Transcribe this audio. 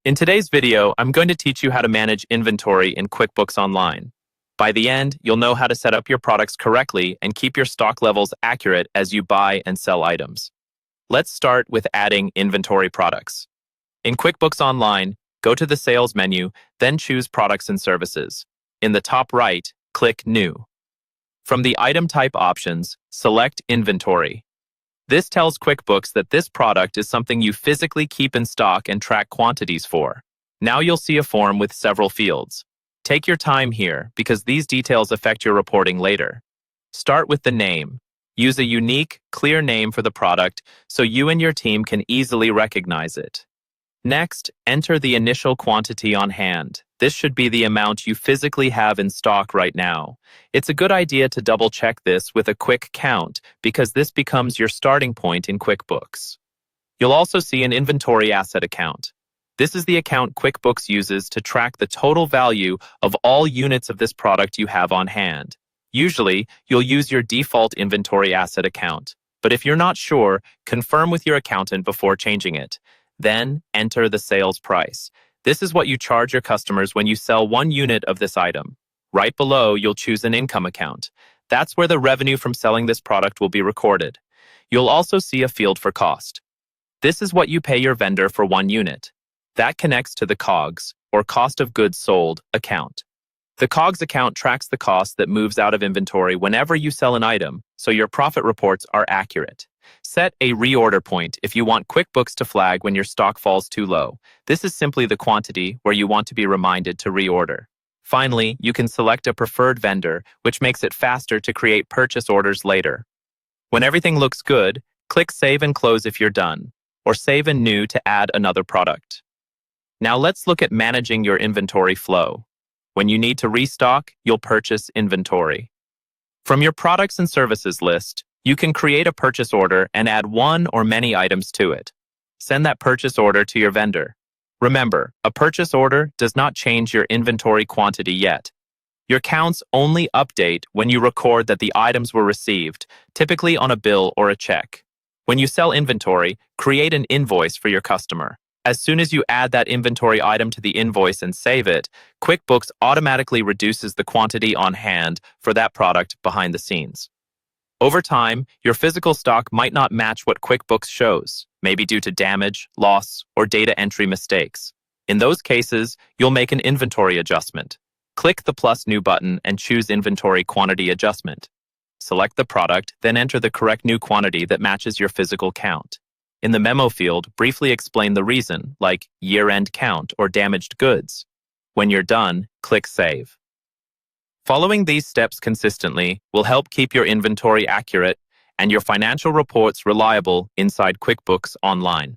In today's video, I'm going to teach you how to manage inventory in QuickBooks Online. By the end, you'll know how to set up your products correctly and keep your stock levels accurate as you buy and sell items. Let's start with adding inventory products. In QuickBooks Online, go to the Sales menu, then choose Products and Services. In the top right, click New. From the Item Type options, select Inventory. This tells QuickBooks that this product is something you physically keep in stock and track quantities for. Now you'll see a form with several fields. Take your time here because these details affect your reporting later. Start with the name. Use a unique, clear name for the product so you and your team can easily recognize it. Next, enter the initial quantity on hand. This should be the amount you physically have in stock right now. It's a good idea to double-check this with a quick count because this becomes your starting point in QuickBooks. You'll also see an inventory asset account. This is the account QuickBooks uses to track the total value of all units of this product you have on hand. Usually, you'll use your default inventory asset account, but if you're not sure, confirm with your accountant before changing it. Then, enter the sales price. This is what you charge your customers when you sell one unit of this item. Right below, you'll choose an income account. That's where the revenue from selling this product will be recorded. You'll also see a field for cost. This is what you pay your vendor for one unit. That connects to the COGS, or cost of goods sold, account. The COGS account tracks the cost that moves out of inventory whenever you sell an item, so your profit reports are accurate. Set a reorder point if you want QuickBooks to flag when your stock falls too low. This is simply the quantity where you want to be reminded to reorder. Finally, you can select a preferred vendor, which makes it faster to create purchase orders later. When everything looks good, click Save and Close if you're done, or Save and New to add another product. Now let's look at managing your inventory flow. When you need to restock, you'll purchase inventory. From your products and services list, you can create a purchase order and add one or many items to it. Send that purchase order to your vendor. Remember, a purchase order does not change your inventory quantity yet. Your counts only update when you record that the items were received, typically on a bill or a check. When you sell inventory, create an invoice for your customer. As soon as you add that inventory item to the invoice and save it, QuickBooks automatically reduces the quantity on hand for that product behind the scenes. Over time, your physical stock might not match what QuickBooks shows, maybe due to damage, loss, or data entry mistakes. In those cases, you'll make an inventory adjustment. Click the plus new button and choose Inventory Quantity Adjustment. Select the product, then enter the correct new quantity that matches your physical count. In the memo field, briefly explain the reason, like year-end count or damaged goods. When you're done, click Save. Following these steps consistently will help keep your inventory accurate and your financial reports reliable inside QuickBooks Online.